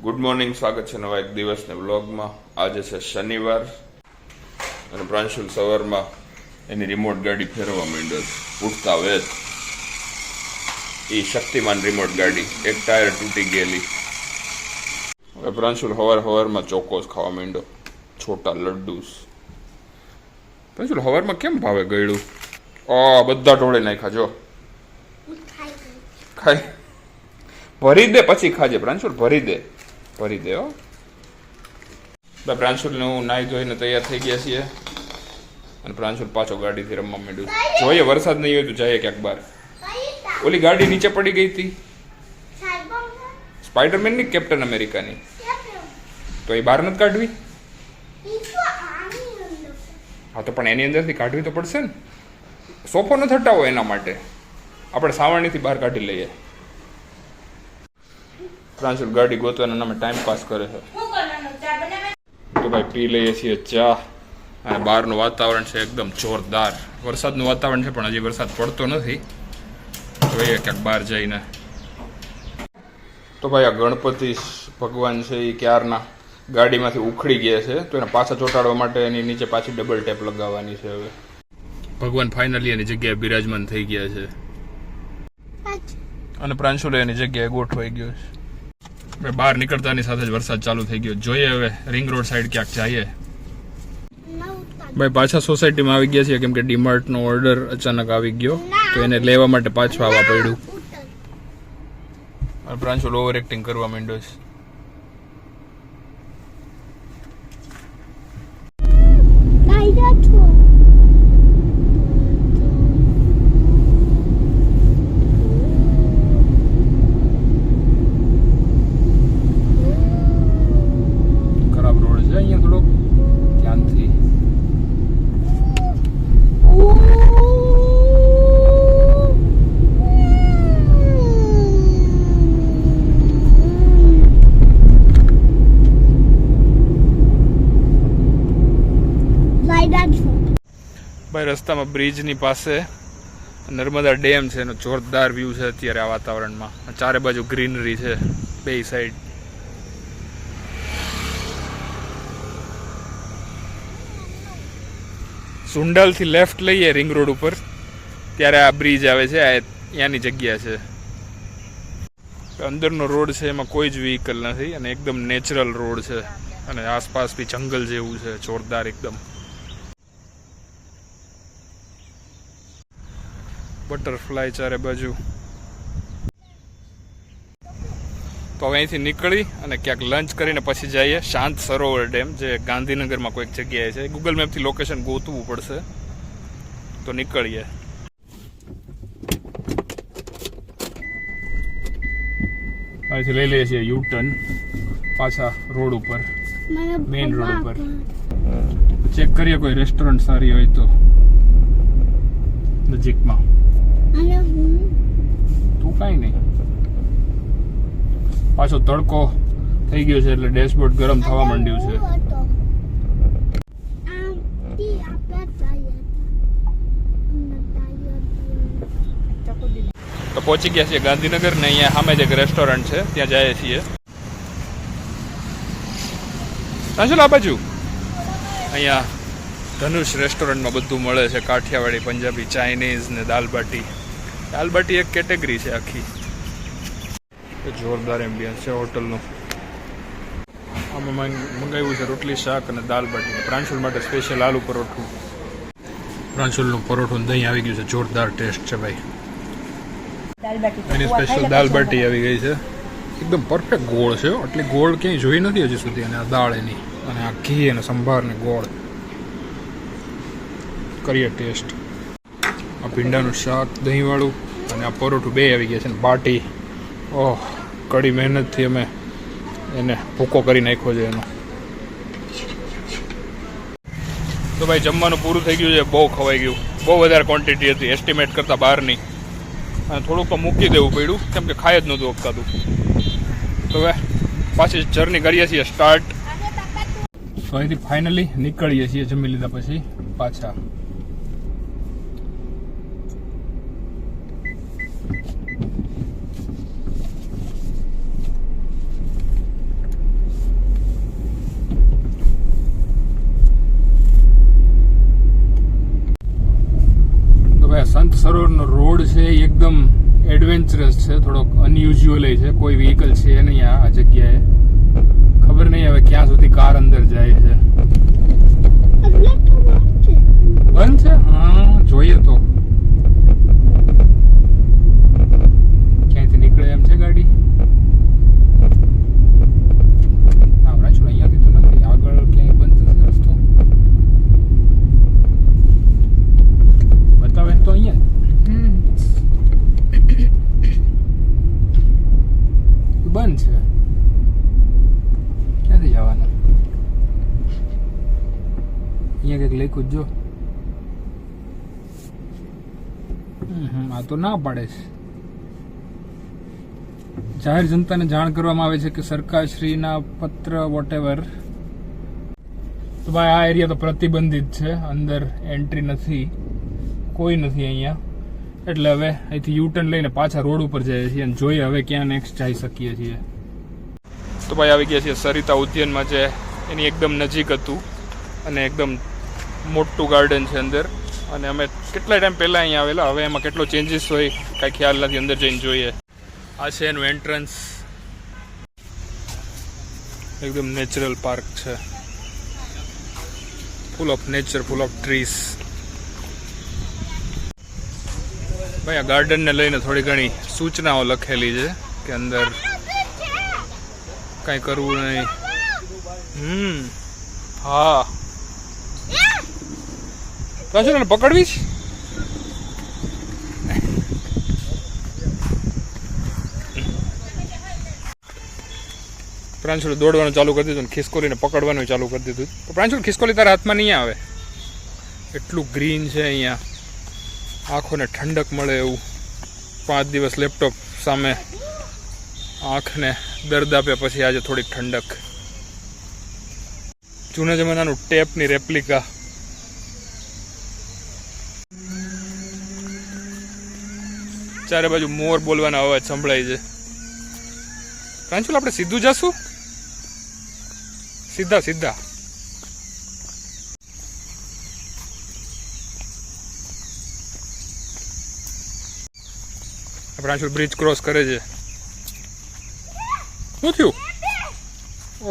Good morning, સ્વાગત છે નવા એક દિવસના વ્લોગમાં. આજે છે શનિવાર અને પ્રાંશુલ સવારમાં એની રિમોટ ગાડી ફેરવવા માંડ્યો છે. ઉઠતા વેત એ શક્તિમાન રિમોટ ગાડી, એક ટાયર તૂટી ગયેલી. હવે પ્રાંશુલ હવારમાં ચોકોસ ખાવા માંડ્યો, છોટા લડ્ડુસ. પ્રાંશુલ હવારમાં કેમ ભાવે ગળ્યું? બધા ઢોળે નાખ્યા. જો ખાઈ ભરી દે, પછી ખાજે પ્રાંશુલ, ભરી દે હો. પ્રાંશુલને હું નાહી ધોઈને તૈયાર થઈ ગયા છીએ અને પ્રાંશુલ પાછો ગાડીથી રમવા માંડ્યું. જોઈએ વરસાદ નહીં હોય તો જાય ક્યાંક બહાર. ઓલી ગાડી નીચે પડી ગઈ હતી, સ્પાઈડરમેન ની, કેપ્ટન અમેરિકાની. તો એ બહાર નથી કાઢવી? હા તો પણ એની અંદરથી કાઢવી તો પડશે ને. સોફો ન હટાવો એના માટે આપણે સાવરણીથી બહાર કાઢી લઈએ. પ્રાંશુલ ગાડી ગોતવાના નામે ટાઈમ પાસ કરે છે. તો ભાઈ પી લઈએ છીએ ચા. અને બહારનું વાતાવરણ છે એકદમ જોરદાર. વરસાદનું વાતાવરણ છે પણ હજી વરસાદ પડતો નથી. જોઈએ ક્યાંક બહાર જઈને. તો ભાઈ આ ગણપતિ ભગવાન છે એ ક્યારના ગાડીમાંથી ઉખડી ગયા છે, તો એને પાછા ચોંટાડવા માટે એની નીચે પાછી ડબલ ટેપ લગાવવાની છે. હવે ભગવાન ફાઇનલી એની જગ્યાએ બિરાજમાન થઈ ગયા છે અને પ્રાંશુલ એની જગ્યાએ ગોઠવાઈ ગયો છે. બહાર નીકળતાની સાથે જ વરસાદ ચાલુ થઈ ગયો. જોઈએ હવે રિંગ રોડ સાઈડ ક્યાંક જઈએ. ભાઈ પાછા સોસાયટીમાં આવી ગયા છીએ કેમ કે ડીમાર્ટનો ઓર્ડર અચાનક આવી ગયો, તો એને લેવા માટે પાછું આવવા પડ્યું. પ્રાંશુલ ઓવર એક્ટિંગ કરવા માંડ્યો છે. ભાઈ રસ્તામાં બ્રિજની પાસે નર્મદા ડેમ છે, એનો જોરદાર વ્યૂ છે અત્યારે આ વાતાવરણમાં. ચારે બાજુ ગ્રીનરી છે બે સાઈડ. સુંડાલથી લેફ્ટ લઈએ રિંગ રોડ ઉપર ત્યારે આ બ્રિજ આવે છે. આ ત્યાંની જગ્યા છે. અંદરનો રોડ છે એમાં કોઈ જ વ્હીકલ નથી અને એકદમ નેચરલ રોડ છે અને આસપાસ બી જંગલ જેવું છે જોરદાર એકદમ. બટરફ્લાય ચારે બાજુ. તો હવે અહીંથી નીકળી અને ક્યાંક લંચ કરીને પછી જઈએ શાંત સરોવર ડેમ, જે ગાંધીનગરમાં કોઈક જગ્યાએ છે. ગૂગલ મેપથી લોકેશન ગોતવું પડશે. તો નીકળીએ. અહીંથી લઈ લઈએ છીએ યુટર્ન પાછા રોડ ઉપર, મેઇન રોડ ઉપર. ચેક કરીએ કોઈ રેસ્ટોરન્ટ સારી હોય તો નજીકમાં. તું કાંઈ નહીં. પાછો તડકો થઈ ગયો છે એટલે ડેશબોર્ડ ગરમ થવા માંડ્યું છે. તો પહોંચી ગયા છીએ ગાંધીનગર ને અહીંયા સામે જ એક રેસ્ટોરન્ટ છે ત્યાં જઈએ છીએ. ચાલો આ બાજુ. અહીંયા ધનુષ રેસ્ટોરન્ટમાં બધું મળે છે, કાઠિયાવાડી, પંજાબી, ચાઇનીઝ ને દાલબાટી. દાલબાટી એક કેટેગરી છે આખી. જોરદાર એમ્બિયન્સ છે હોટલનું. આમાં મંગાવ્યું છે રોટલી, શાક અને દાલબાટી. પ્રાંશુલ માટે સ્પેશિયલ આલુ પરોઠું. પ્રાંશુલનું પરોઠું દહીં આવી ગયું છે, જોરદાર ટેસ્ટ છે ભાઈ. એની સ્પેશિયલ દાલબાટી આવી ગઈ છે, એકદમ પરફેક્ટ ગોળ છે. આટલી ગોળ ક્યાંય જોઈ નથી હજી સુધી. અને આ દાળ એની અને આ ઘી અને સંભાર ને ગોળ. કરીએ ટેસ્ટ. આ ભીંડાનું શાક દહીંવાળું અને આ પરોઠું બે આવી ગયા છે ને બાટી. ઓહ, કડી મહેનતથી અમે એને ભૂકો કરી નાખ્યો છે એનો. તો ભાઈ જમવાનું પૂરું થઈ ગયું છે. બહુ ખવાઈ ગયું, બહુ વધારે ક્વોન્ટિટી હતી એસ્ટિમેટ કરતાં બહારની. અને થોડુંક તો મૂકી દેવું પડ્યું કેમ કે ખાઈ જ નહોતું અપકાતું. તો હવે પાછી જર્ની કરીએ છીએ સ્ટાર્ટ. તો અહીંથી ફાઇનલી નીકળીએ છીએ જમી લીધા પછી પાછા. એકદમ એડવેન્ચરસ છે, થોડોક અનયુઝ્યુઅલ છે, કોઈ વ્હીકલ છે નહીં આ જગ્યાએ. ખબર નહીં હવે ક્યાં સુધી કાર અંદર જાય છે. બંધ છે? હા, જોઈએ તો ક્યાંયથી નીકળે એમ છે ગાડી. ના બ્રાંચો અહીંયાથી તો નથી, આગળ ક્યાંય બંધ થશે રસ્તો. બતાવે તો અહીંયા બંધ છે. ક્યાંથી જવાનું? અહીંયા કંઈક લખ્યું જો. આ તો ના પાડે છે. જાહેર જનતાને જાણ કરવામાં આવે છે કે સરકારશ્રીના પત્ર વોટેવર. તો ભાઈ આ એરિયા તો પ્રતિબંધિત છે, અંદર એન્ટ્રી નથી, કોઈ નથી અહીંયા. એટલે હવે અહીંથી યુટર્ન લઈને પાછા રોડ ઉપર જઈએ છીએ અને જોઈએ હવે ક્યાં નેક્સ્ટ જઈ શકીએ છીએ. તો ભાઈ આવી ગયા છીએ સરિતા ઉદ્યાનમાં, જે એની એકદમ નજીક હતું અને એકદમ મોટું ગાર્ડન છે અંદર. અને અમે કેટલા ટાઈમ પહેલાં અહીંયા આવેલા, હવે એમાં કેટલો ચેન્જીસ હોય કાંઈ ખ્યાલ નથી, અંદર જઈને જોઈએ. આ છે એનું એન્ટ્રન્સ. એકદમ નેચરલ પાર્ક છે, full of nature, full of trees. ભાઈ આ ગાર્ડનને લઈને થોડી ઘણી સૂચનાઓ લખેલી છે કે અંદર કાંઈ કરવું નહીં. હા પાછું પકડવી જ. પ્રાંશુલ દોડવાનું ચાલુ કરી દીધું ને ખિસકોલીને પકડવાનું ચાલુ કરી દીધું. તો પ્રાંશુલ ખિસકોલી તારા હાથમાં નહીં આવે. એટલું ગ્રીન છે અહીંયા, આંખોને ઠંડક મળે એવું. 5 દિવસ લેપટોપ સામે આંખને દર્દ આપ્યા પછી આજે થોડીક ઠંડક. જૂના જમાનાનું ટેપની રેપ્લિકા. ચારે બાજુ મોર બોલવાના અવાજ સંભળાય છે. પ્રાંશુલ આપણે સીધું જશું, સીધા સીધા. પ્રાંશુલ બ્રિજ ક્રોસ કરે છે. શું થયું?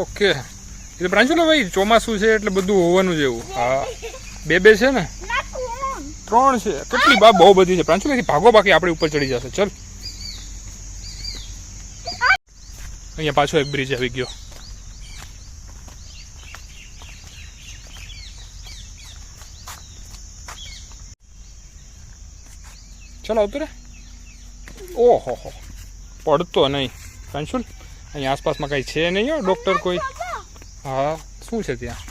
ઓકે, એટલે પ્રાંશુલ ભાઈ ચોમાસું છે એટલે બધું હોવાનું જ એવું. હા, બે છે ને, 3 છે. કેટલી બહુ બધી છે પ્રાંશુલ, ભાગો બાકી આપણે ઉપર ચડી જશે. ચલ, અહીંયા પાછો એક બ્રિજ આવી ગયો. ચલો આવતો રે. ઓહો હો, પડતો નહીં પ્રાંશુલ. અહીંયા આસપાસમાં કઈ છે નહીં હો ડોક્ટર કોઈ. હા, શું છે ત્યાં?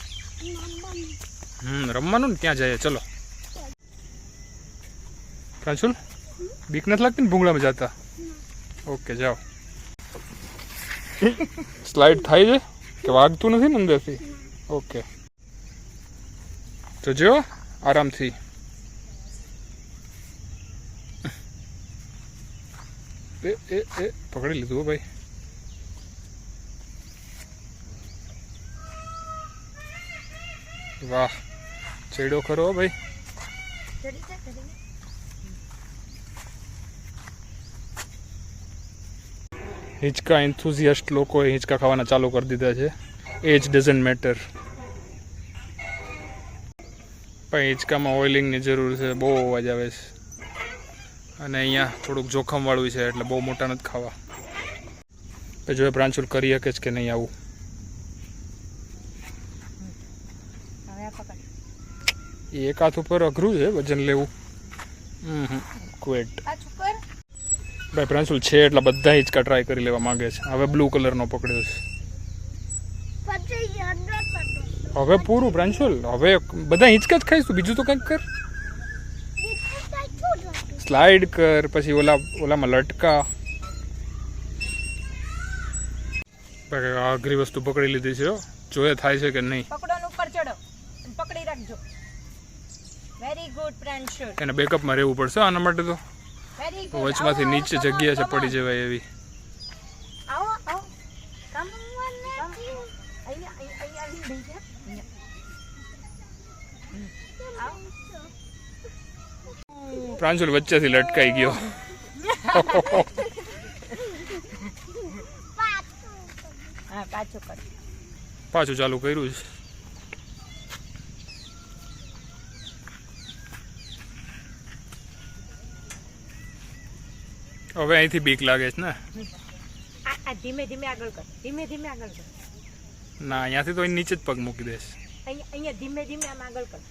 રમવાનું ને ત્યાં જઈએ. ચલો પ્રાંશુલ, બીક નથી લાગતી ને ભૂંગળામાં જતા? ઓકે જાઓ. સ્લાઇડ થાય છે કે વાગતું નથી ને અંદરથી? ઓકે તો જો આરામથી. એ પકડી લીધું ભાઈ. વાહ, ચડ્યો ખરો ભાઈ. હિંચકા એન્થુઝિયાસ્ટ લોકોએ હિંચકા ખાવાના ચાલુ કરી દીધા છે. એજ ડઝન્ટ મેટર. પણ હિંચકામાં ઓઇલિંગની જરૂર છે, બહુ અવાજ આવે છે. અને અહીંયા થોડુંક જોખમવાળું છે એટલે બહુ મોટા નથી ખાવા. જો પ્રાંશુલ કરી શકે છે કે નહીં આવું. એક હાથ ઉપર અઘરું છે વજન લેવું. ક્વેટ ભાઈ પ્રાંશુલ છે એટલા બધા હિંચકા ટ્રાય કરી લેવા માંગે છે. હવે બ્લુ કલરનો પકડ્યો છે. હવે પૂરું પ્રાંશુલ, હવે બધા હિંચકા જ ખાઈશું, બીજું તો કંઈક કર. સ્લાઇડ કર, પછી ઓલામાં લટકા. અઘરી વસ્તુ પકડી લીધી છે. જોઈએ થાય છે કે નહીં. પકડોન ઉપર ચડો, પકડી રાખજો. Very good Pranshul. એને બેકઅપમાં રહેવું પડશે આના માટે તો. વચમાંથી નીચે જગ્યા છે પડી જવાય એવી. આવો આવો, કમ ઓન અહીંયા પ્રાંશુલ વચ્ચેથી લટકાઈ ગયો. હા પાછું કર. પાછું ચાલુ કર્યું છે. હવે અહીંથી બીક લાગે છે ને. આ ધીમે ધીમે આગળ કર. ધીમે ધીમે આગળ કર. ના અહીંયાથી તો અહીં નીચે જ પગ મૂકી દઈશ. અહીંયા ધીમે ધીમે આમ આગળ કર.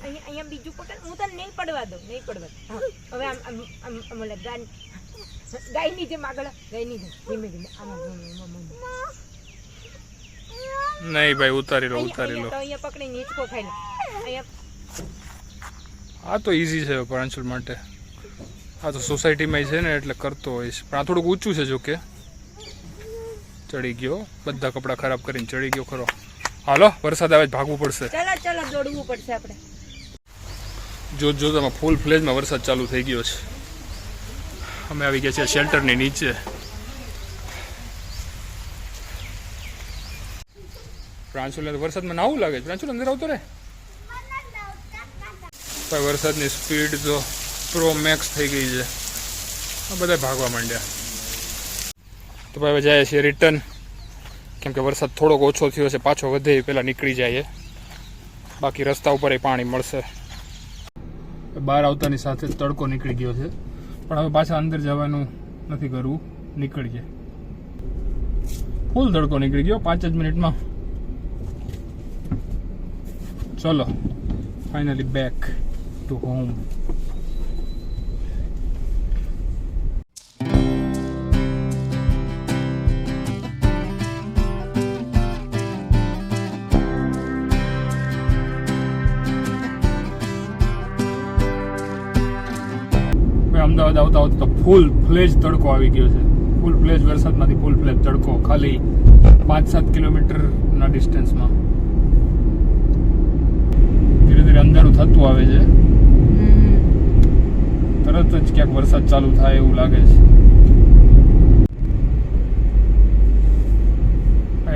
અહીંયા બીજું પકડ. હું તને નહીં પડવા દઉં. નહીં પડવા દઉં. હા. હવે આમ આમ આમ આમ ઓલા ગાયની જેમ આગળ. ગાયની જેમ ધીમે ધીમે આમ નહીં ભાઈ ઉતારી લો ઉતારી લો. અહીંયા પકડીને હિંચકો ખાઈ લે. અહીંયા આ તો ઈઝી છે પ્રાંશુલ માટે. આ તો સોસાયટીમાં છે ને એટલે કરતો હોઈશ. પણ આ થોડુંક ઊંચું છે જો કે. ચડી ગયો. બધા કપડાં ખરાબ કરીને ચડી ગયો ખરો. હાલો વરસાદ આવે ભાગવું પડશે. ચલો ચલો દોડવું પડશે આપણે. જોતમાં ફૂલ ફ્લેજમાં વરસાદ ચાલુ થઈ ગયો છે. અમે આવી ગયા છીએ શેલ્ટરની નીચે. પ્રાંશુલને તો વરસાદમાં નાવું લાગે છે. પ્રાંશુલ અંદર આવતો રે. ભાઈ વરસાદની સ્પીડ તો પ્રો મેક્સ થઈ ગઈ છે. બધા ભાગવા માંડ્યા. તો ભાઈ જાય છે રિટર્ન. કેમ કે વરસાદ થોડોક ઓછો થયો છે. પાછો વધે એ પહેલાં નીકળી જાય. બાકી રસ્તા ઉપર એ પાણી મળશે. બહાર આવતાની સાથે તડકો નીકળી ગયો છે. પણ હવે પાછા અંદર જવાનું નથી કરવું. નીકળીએ. ફૂલ તડકો નીકળી ગયો 5 જ મિનિટમાં. ચલો finally back to home. Ahmedabad આવતા આવતા તો ફૂલ ફ્લેજ તડકો આવી ગયો છે. ફૂલ ફ્લેજ વરસાદમાંથી ફૂલ ફ્લેજ તડકો ખાલી 5-7 કિલોમીટરના ડિસ્ટન્સમાં. ધીરે ધીરે અંધારું થતું આવે છે. તરત જ ક્યાંક વરસાદ ચાલુ થાય એવું લાગે છે.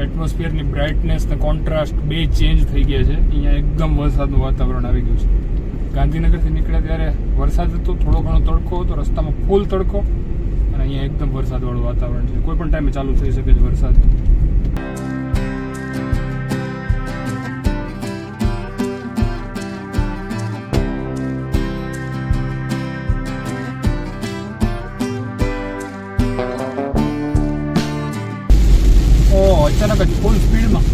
એટમોસ્ફિયરની બ્રાઇટનેસ ને કોન્ટ્રાસ્ટ બે ચેન્જ થઈ ગયા છે. અહીંયા એકદમ વરસાદનું વાતાવરણ આવી ગયું છે. ગાંધીનગરથી નીકળ્યા ત્યારે વરસાદ હતો. થોડો ઘણો તડકો હતો. રસ્તામાં ફૂલ તડકો. અને અહીંયા એકદમ વરસાદવાળું વાતાવરણ છે. કોઈ પણ ટાઈમે ચાલુ થઈ શકે છે વરસાદ. અચાનક જ ફૂલ સ્પીડમાં.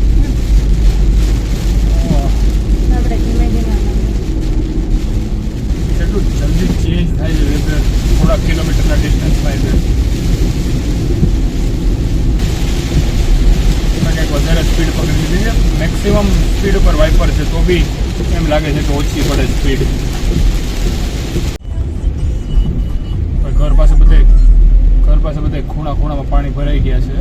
આપણે ધીમે ધીમે કેટલું જલ્દી ચેન્જ થાય છે વેધર થોડા કિલોમીટરના ડિસ્ટન્સમાં. કંઈક વધારે સ્પીડ પકડી લીધી છે. મેક્સિમમ સ્પીડ ઉપર વાઇપર છે તો બી એમ લાગે છે કે ઓછી પડે સ્પીડ. ઘર પાસે બધે ખૂણામાં પાણી ભરાઈ ગયા છે.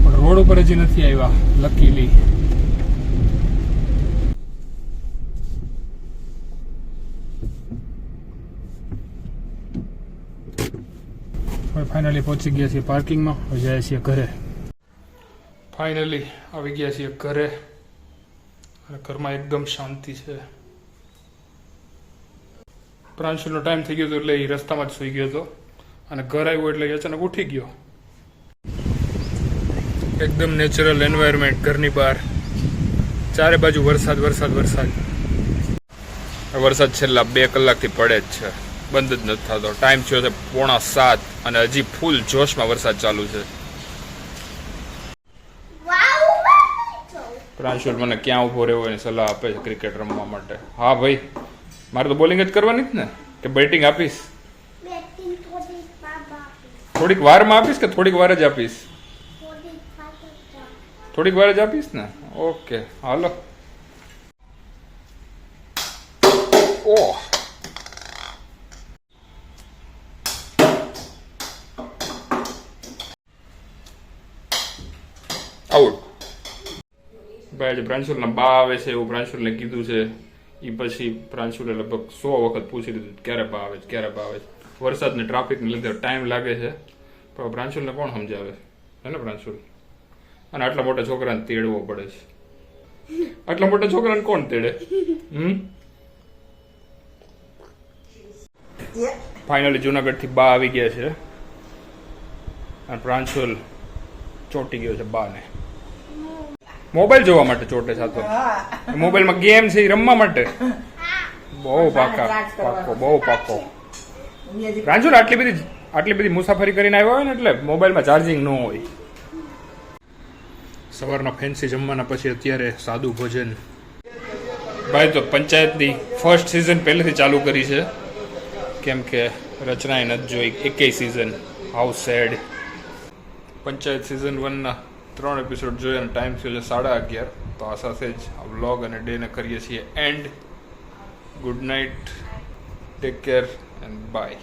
પણ રોડ ઉપર હજી નથી આવ્યા લકીલી. ફાઇનલી પહોંચી ગયા છીએ પાર્કિંગમાં. હવે જાય છીએ ઘરે. ફાઇનલી આવી ગયા છીએ ઘરે. અને ઘરમાં એકદમ શાંતિ છે. પ્રાંશુલનો ટાઈમ થઈ ગયો હતો એટલે એ રસ્તામાં જ સૂઈ ગયો હતો. અને ઘર આવ્યો એટલે અચાનક ઉઠી ગયો. એકદમ નેચરલ એન્વાયરમેન્ટ ઘરની બહાર. ચારે બાજુ વરસાદ વરસાદ વરસાદ. વરસાદ છેલ્લા 2 કલાકથી પડે જ છે. બંધ જ નથી થતો. ટાઈમ થયો છે 6:45 અને હજી ફૂલ જોશમાં વરસાદ ચાલુ છે. પ્રાંશુલ મને ક્યાં ઉભો રહેવો એની સલાહ આપે છે ક્રિકેટ રમવા માટે. હા ભાઈ મારે તો બોલિંગ જ કરવાની જ ને કે બેટિંગ આપીશ? થોડીક વારમાં આપીશ કે થોડીક વાર જ આપીશ? થોડીક વાર જ આપીશ ને. ઓકે હાલો. ઓહ આઉટ. ભાઈ આજે પ્રાંશુલના બા આવે છે એવું પ્રાંશુલને કીધું છે. એ પછી પ્રાંશુલે લગભગ 100 વખત પૂછી લીધું ક્યારે બા આવે છે ક્યારે બા આવે છે. વરસાદને ટ્રાફિકને લીધે ટાઈમ લાગે છે. પણ પ્રાંશુલને કોણ સમજાવે હે ને પ્રાંશુલ? અને આટલા મોટા છોકરાને તેડવો પડે છે. આટલા મોટા છોકરાને કોણ તેડે? ફાઇનલી જુનાગઢથી બા આવી ગયા છે અને પ્રાંશુલ ચોંટી ગયો છે બાને. મોબાઈલ જોવા માટે ચોટે છે. તો મોબાઈલમાં ગેમ છે એ રમવા માટે. બહુ બહુ પાકો. પ્રાંશુલ આટલી બધી મુસાફરી કરીને આવ્યો હોય ને એટલે મોબાઈલમાં ચાર્જિંગ ન હોય. સવારના ફેન્સી જમવાના પછી અત્યારે સાદું ભોજન. ભાઈ તો પંચાયતની ફર્સ્ટ સિઝન પહેલેથી ચાલુ કરી છે કેમ કે રચનાએ નથી જોઈ એકેય સિઝન. How sad. પંચાયત સિઝન 1ના 3 એપિસોડ જોયા અને ટાઈમ થયો છે 11:30. તો આ સાથે જ આ વ્લોગ અને ડેને કરીએ છીએ and. Good night, take care and by.